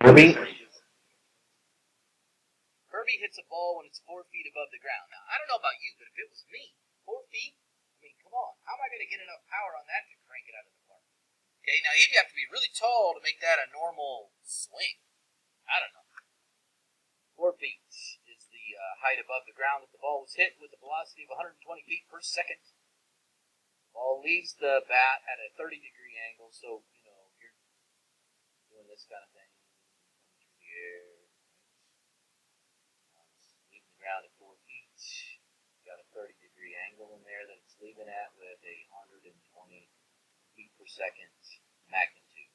Herbie? Herbie hits a ball when it's 4 feet above the ground. Now, I don't know about you, but if it was me, 4 feet, I mean, come on. How am I going to get enough power on that to crank it out of the park? Okay, now you'd have to be really tall to make that a normal swing. I don't know. 4 feet is the height above the ground that the ball was hit with a velocity of 120 feet per second. The ball leaves the bat at a 30-degree angle, so, you're doing this kind of thing. Through the air. Leaving the ground at 4 feet. Got a 30-degree angle in there that it's leaving at with a 120 feet per second magnitude.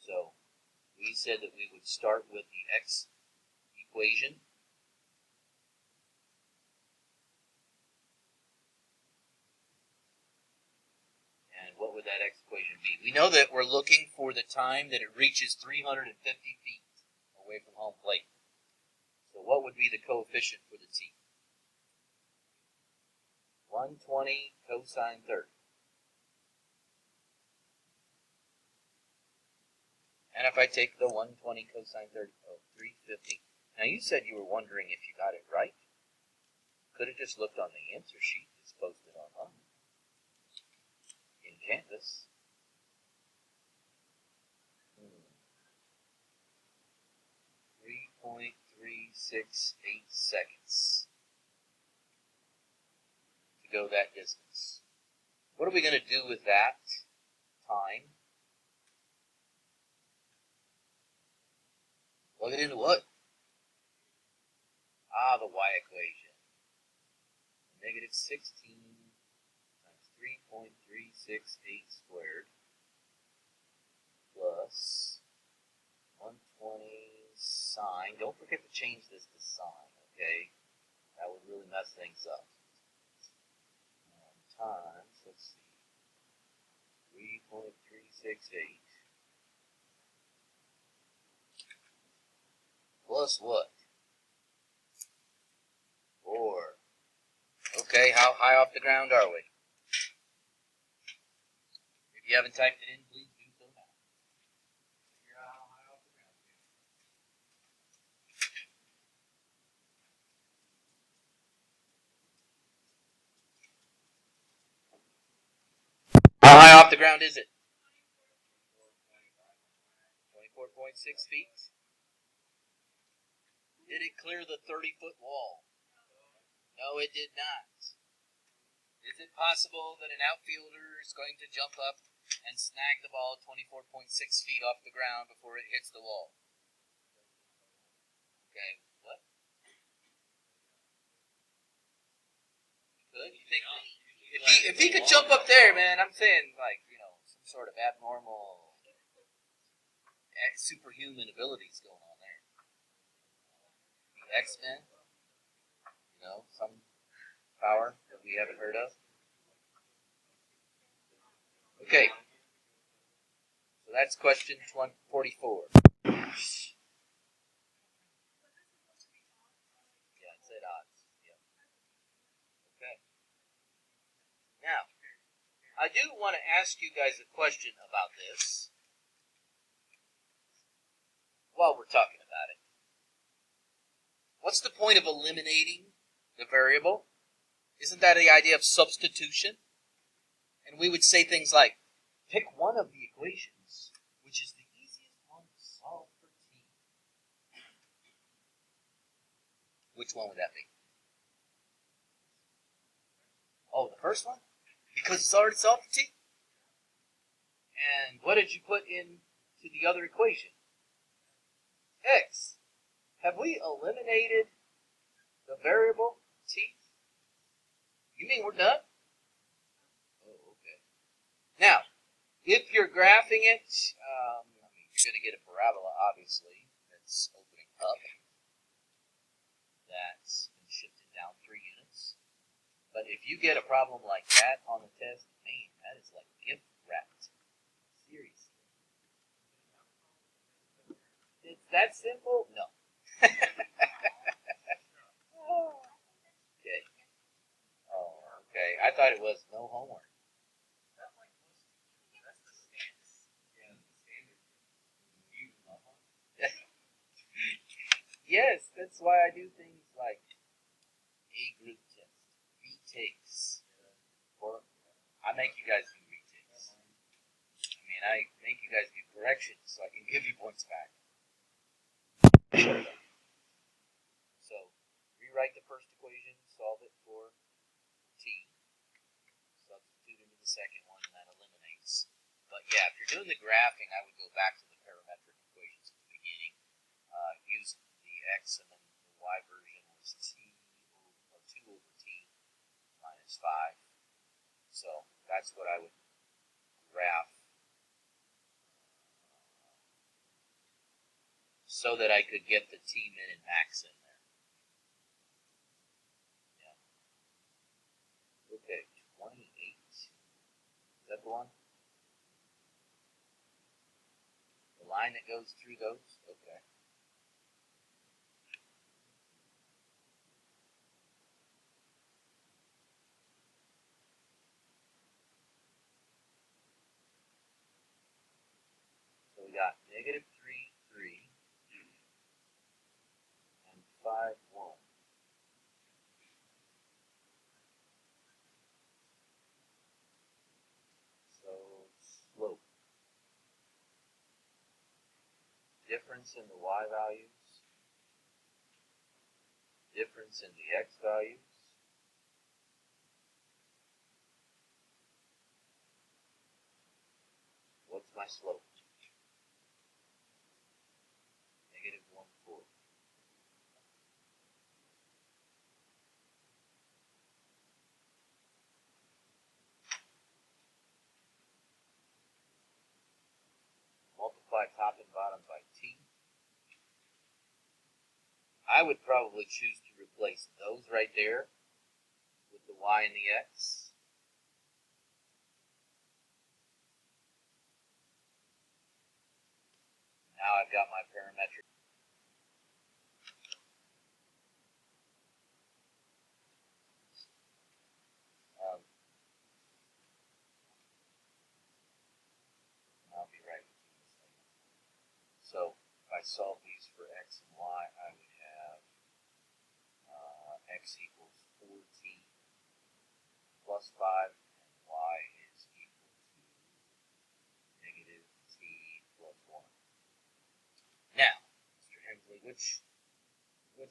So, we said that we would start with the x equation. And what would that x equation be? We know that we're looking for the time that it reaches 350 feet away from home plate. So what would be the coefficient for the t? 120 cosine 30. And if I take the 120 cosine 30, 350. Now you said you were wondering if you got it right. Could have just looked on the answer sheet that's posted online in Canvas. 3.368 seconds to go that distance. What are we going to do with that time? Plug it into what? The y equation. Negative 16 times 3.368 squared plus 120 sine. Don't forget to change this to sine, okay? That would really mess things up. Times, let's see, 3.368 plus what? 4. Okay, how high off the ground are we? If you haven't typed it in, please do so now. Figure out how high off the ground we are. How high off the ground is it? 24.6 feet. Did it clear the 30-foot wall? No, it did not. Is it possible that an outfielder is going to jump up and snag the ball 24.6 feet off the ground before it hits the wall? Okay, what? Could? You think? If he could jump up there, man, I'm saying, like, some sort of abnormal, superhuman abilities going on there. The X-Men, some power that we haven't heard of. Okay, so that's question 44. Yeah, it said odds. Yeah. Okay. Now, I do want to ask you guys a question about this while we're talking about it. What's the point of eliminating the variable? Isn't that the idea of substitution? And we would say things like, pick one of the equations, which is the easiest one to solve for t. Which one would that be? Oh, the first one? Because it's already solved for t? And what did you put into the other equation? X. Have we eliminated the variable t? You mean we're done? Oh, okay. Now, if you're graphing it, you're going to get a parabola, obviously, that's opening up. That's been shifted down 3 units. But if you get a problem like that on the test, man, that is like gift wrapped. Seriously. It's that simple? No. Okay. Oh, okay. I thought it was no homework. Yes, that's why I do things like A group test, retakes, or I make you guys do retakes. I mean, I make you guys do corrections so I can give you points back. So, rewrite the first equation, solve it for t, substitute into the second one, and that eliminates. But yeah, if you're doing the graphing, I would go back to the parametric equations at the beginning. Use the x, and then the y version was t, or 2 over t minus 5. So that's what I would graph so that I could get the t, min, and max in there. Yeah. Okay, 28. Is that the one? The line that goes through those? Okay. So we got negative 3, 3, and 5, 1. So slope. Difference in the y values. Difference in the x values. What's my slope? Negative 1/4. Multiply top and bottom by t. I would probably choose to replace those right there with the y and the x. Now I've got my parametric. I'll be right with you in a second. So if I solve these for x and y, I would have x equals 4t plus 5, and y is equal to negative t plus 1. Now, Mr. Hensley, which would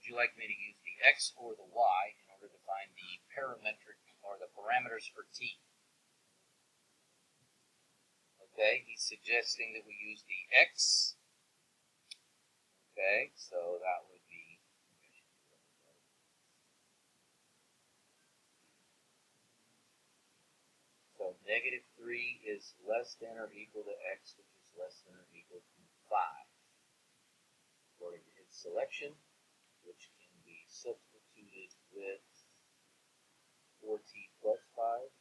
you like me to use, the x or the y, in order to find the parametric or the parameters for t? Okay, he's suggesting that we use the x. Okay, so that would be, so negative 3 is less than or equal to x, which is less than or equal to 5. According to his selection, which can be substituted with 4t plus 5.